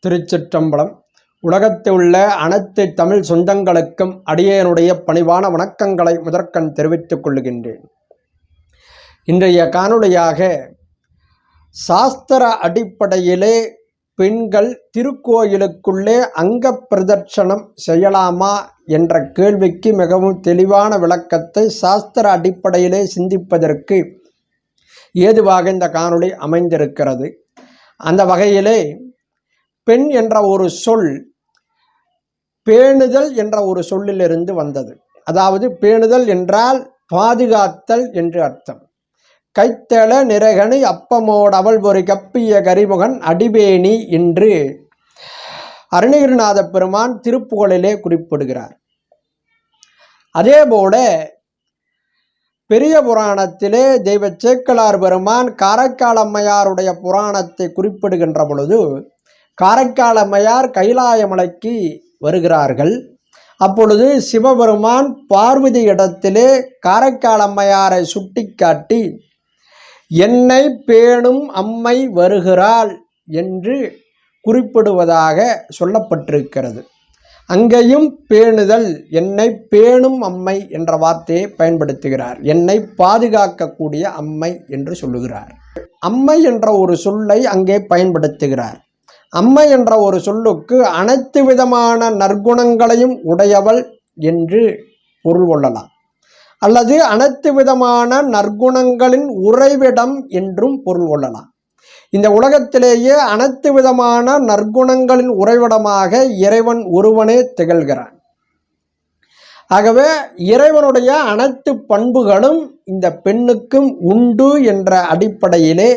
திருச்சிற்றம்பலம். உலகத்தில் உள்ள அனைத்து தமிழ் சொந்தங்களுக்கும் அடியேனுடைய பணிவான வணக்கங்களை முதற்கண் தெரிவித்துக் கொள்கின்றேன். இன்றைய காணொளியாக சாஸ்திர அடிப்படையிலே பெண்கள் திருக்கோயிலுக்குள்ளே அங்க பிரதட்சணம் செய்யலாமா என்ற கேள்விக்கு மிகவும் தெளிவான விளக்கத்தை சாஸ்திர அடிப்படையிலே சிந்திப்பதற்கு ஏதுவாக இந்த காணொளி அமைந்திருக்கிறது. அந்த வகையிலே பெண் என்ற ஒரு சொல் பேணுதல் என்ற ஒரு சொல்லிலிருந்து வந்தது. அதாவது பேணுதல் என்றால் பாதுகாத்தல் என்று அர்த்தம். கைத்தள நிறகணி அப்பமோடு அவள் ஒரு கப்பிய கரிமுகன் அடிபேணி என்று அருணகிரிநாத பெருமான் திருப்புகழிலே குறிப்பிடுகிறார். அதேபோல பெரிய புராணத்திலே தெய்வ சேக்கிழார் பெருமான் காரைக்கால் அம்மையாருடைய புராணத்தை குறிப்பிடுகின்ற பொழுது, காரைக்கால் அம்மையார் கைலாயமலைக்கு வருகிறார்கள். அப்பொழுது சிவபெருமான் பார்வதி இடத்திலே காரைக்கால் அம்மையாரை சுட்டிக்காட்டி என்னை பேணும் அம்மை வருகிறாள் என்று குறிப்பிடுவதாக சொல்லப்பட்டிருக்கிறது. அங்கேயும் பேணுதல், என்னை பேணும் அம்மை என்ற வார்த்தையை பயன்படுத்துகிறார். என்னை பாதுகாக்கக்கூடிய அம்மை என்று சொல்லுகிறார். அம்மை என்ற ஒரு சொல்லை அங்கே பயன்படுத்துகிறார். அம்மை என்ற ஒரு சொல்லுக்கு அனைத்து விதமான நற்குணங்களையும் உடையவள் என்று பொருள் கொள்ளலாம், அல்லது அனைத்து விதமான நற்குணங்களின் உறைவிடம் என்றும் பொருள் கொள்ளலாம். இந்த உலகத்திலேயே அனைத்து விதமான நற்குணங்களின் உறைவிடமாக இறைவன் ஒருவனே திகழ்கிறான். ஆகவே இறைவனுடைய அனைத்து பண்புகளும் இந்த பெண்ணுக்கும் உண்டு என்ற அடிப்படையிலே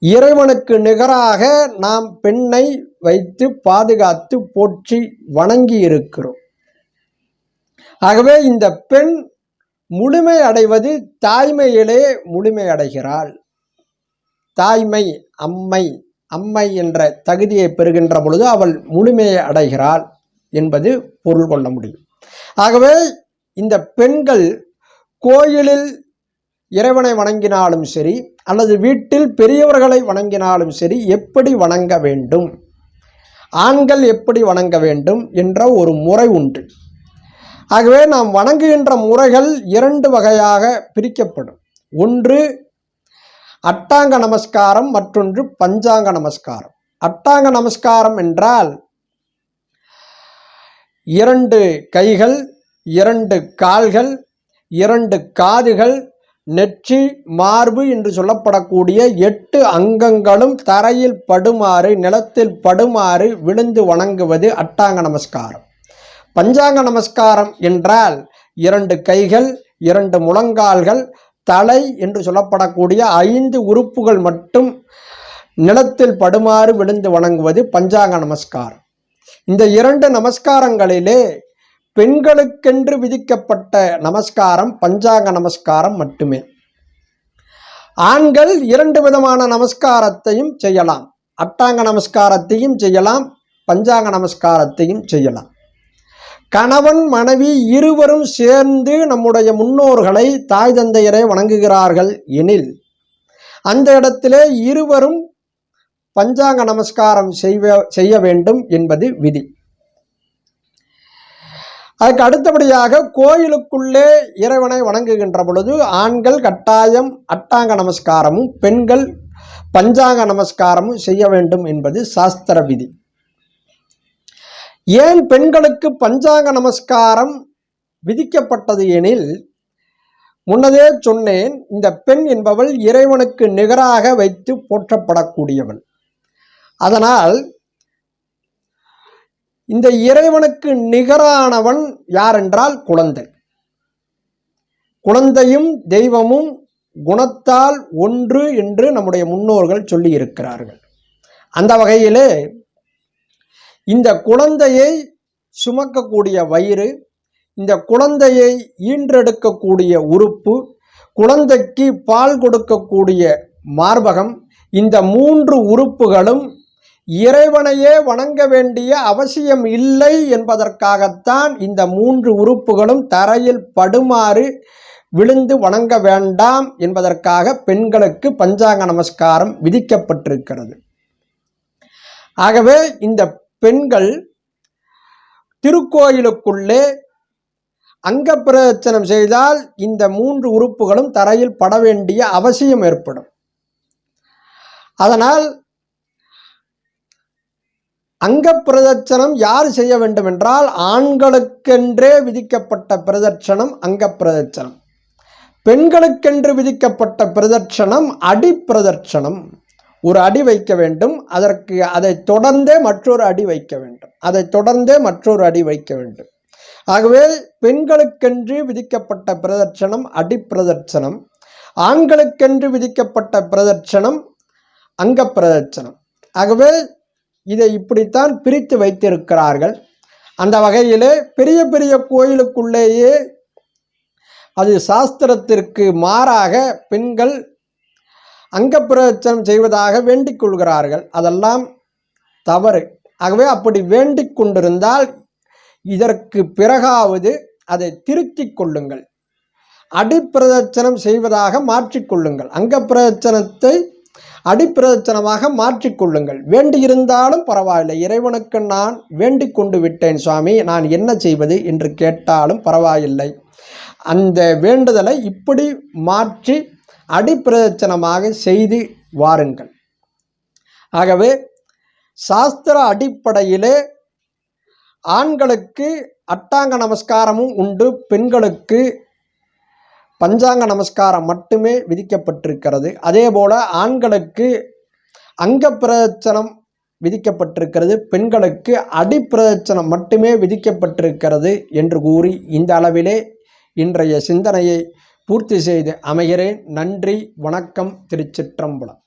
இறைவனுக்கு நிகராக நாம் பெண்ணை வைத்து பாதுகாத்து போற்றி வணங்கி இருக்கிறோம். ஆகவே இந்த பெண் முழுமை அடைவது தாய்மையிலே முழுமை அடைகிறாள். தாய்மை, அம்மை, அம்மை என்ற தகுதியை பெறுகின்ற பொழுது அவள் முழுமையை அடைகிறாள் என்பது பொருள் கொள்ள முடியும். ஆகவே இந்த பெண்கள் கோயிலில் இறைவனை வணங்கினாலும் சரி, அல்லது வீட்டில் பெரியவர்களை வணங்கினாலும் சரி, எப்படி வணங்க வேண்டும், ஆண்கள் எப்படி வணங்க வேண்டும் என்ற ஒரு முறை உண்டு. ஆகவே நாம் வணங்குகின்ற முறைகள் இரண்டு வகையாக பிரிக்கப்படும். ஒன்று அட்டாங்க நமஸ்காரம், மற்றொன்று பஞ்சாங்க நமஸ்காரம். அட்டாங்க நமஸ்காரம் என்றால் 2 கைகள், 2 கால்கள், 2 காதுகள், நெற்றி, மார்பு என்று சொல்லப்படக்கூடிய 8 அங்கங்களும் தரையில் படுமாறு, நிலத்தில் படுமாறு விழுந்து வணங்குவது அட்டாங்க நமஸ்காரம். பஞ்சாங்க நமஸ்காரம் என்றால் 2 கைகள், 2 முழங்கால்கள், தலை என்று சொல்லப்படக்கூடிய 5 உறுப்புகள் மட்டும் நிலத்தில் படுமாறு விழுந்து வணங்குவது பஞ்சாங்க நமஸ்காரம். இந்த 2 நமஸ்காரங்களிலே பெண்களுக்கென்று விதிக்கப்பட்ட நமஸ்காரம் பஞ்சாங்க நமஸ்காரம் மட்டுமே. ஆண்கள் 2 விதமான நமஸ்காரத்தையும் செய்யலாம். அட்டாங்க நமஸ்காரத்தையும் செய்யலாம், பஞ்சாங்க நமஸ்காரத்தையும் செய்யலாம். கணவன் மனைவி இருவரும் சேர்ந்து நம்முடைய முன்னோர்களை, தாய் தந்தையரை வணங்குகிறார்கள் எனில் அந்த இடத்திலே இருவரும் பஞ்சாங்க நமஸ்காரம் செய்ய வேண்டும் என்பது விதி. அதுக்கு அடுத்தபடியாக கோயிலுக்குள்ளே இறைவனை வணங்குகின்ற பொழுது ஆண்கள் கட்டாயம் அட்டாங்க நமஸ்காரமும் பெண்கள் பஞ்சாங்க நமஸ்காரமும் செய்ய வேண்டும் என்பது சாஸ்திர விதி. ஏன் பெண்களுக்கு பஞ்சாங்க நமஸ்காரம் விதிக்கப்பட்டது எனில், முன்னதே சொன்னேன், இந்த பெண் என்பவள் இறைவனுக்கு நிகராக வைத்து போற்றப்படக்கூடியவள். அதனால் இந்த இறைவனுக்கு நிகரானவன் யார் என்றால் குழந்தை. குழந்தையும் தெய்வமும் குணத்தால் ஒன்று என்று நம்முடைய முன்னோர்கள் சொல்லி இருக்கிறார்கள். அந்த வகையிலே இந்த குழந்தையை சுமக்கக்கூடிய வயிறு, இந்த குழந்தையை ஈன்றெடுக்கக்கூடிய உறுப்பு, குழந்தைக்கு பால் கொடுக்கக்கூடிய மார்பகம், இந்த 3 உறுப்புகளும் இறைவனையே வணங்க வேண்டிய அவசியம் இல்லை என்பதற்காகத்தான் இந்த 3 உறுப்புகளும் தரையில் படுமாறு விழுந்து வணங்க வேண்டாம் என்பதற்காக பெண்களுக்கு பஞ்சாங்க நமஸ்காரம் விதிக்கப்பட்டிருக்கிறது. ஆகவே இந்த பெண்கள் திருக்கோயிலுக்குள்ளே அங்க பிரதட்சணம் செய்தால் இந்த 3 உறுப்புகளும் தரையில் பட வேண்டிய அவசியம் ஏற்படும். அதனால் அங்க பிரதட்சணம் யார் செய்ய வேண்டும் என்றால் ஆண்களுக்கென்றே விதிக்கப்பட்ட பிரதட்சணம் அங்க பிரதட்சணம், பெண்களுக்கென்று விதிக்கப்பட்ட பிரதட்சணம் அடி பிரதட்சணம். ஒரு அடி வைக்க வேண்டும், அதை தொடர்ந்தே மற்றொரு அடி வைக்க வேண்டும், அதை தொடர்ந்தே மற்றொரு அடி வைக்க வேண்டும். ஆகவே பெண்களுக்கென்று விதிக்கப்பட்ட பிரதட்சணம் அடி பிரதட்சணம், ஆண்களுக்கென்று விதிக்கப்பட்ட பிரதட்சணம் அங்க பிரதட்சணம். ஆகவே இதை இப்படித்தான் பிரித்து வைத்திருக்கிறார்கள். அந்த வகையிலே பெரிய பெரிய கோயிலுக்குள்ளேயே அது சாஸ்திரத்திற்கு மாறாக பெண்கள் அங்க பிரதட்சணம் செய்வதாக வேண்டிக் கொள்கிறார்கள். அதெல்லாம் தவறு. ஆகவே அப்படி வேண்டிக் கொண்டிருந்தால் இதற்கு பிறகாவது அதை திருத்திக் கொள்ளுங்கள், அடிப்பிரதட்சணம் செய்வதாக மாற்றிக்கொள்ளுங்கள், அங்க பிரதட்சணத்தை அடிப்பிரதட்சணமாக மாற்றிக்கொள்ளுங்கள். வேண்டியிருந்தாலும் பரவாயில்லை, இறைவனுக்கு நான் வேண்டிக் கொண்டு விட்டேன் சுவாமி, நான் என்ன செய்வது என்று கேட்டாலும் பரவாயில்லை, அந்த வேண்டுதலை இப்படி மாற்றி அடிப்பிரதட்சணமாக செய்து வாருங்கள். ஆகவே சாஸ்திர அடிப்படையிலே ஆண்களுக்கு அட்டாங்க நமஸ்காரமும் உண்டு, பெண்களுக்கு பஞ்சாங்க நமஸ்காரம் மட்டுமே விதிக்கப்பட்டிருக்கிறது. அதே போல ஆண்களுக்கு அங்க பிரதட்சணம் விதிக்கப்பட்டிருக்கிறது, பெண்களுக்கு அடிப்பிரதட்சணம் மட்டுமே விதிக்கப்பட்டிருக்கிறது என்று கூறி இந்த அளவிலே இன்றைய சிந்தனையை பூர்த்தி செய்து அமைகிறேன். நன்றி, வணக்கம், திருச்சிற்றம்பலம்.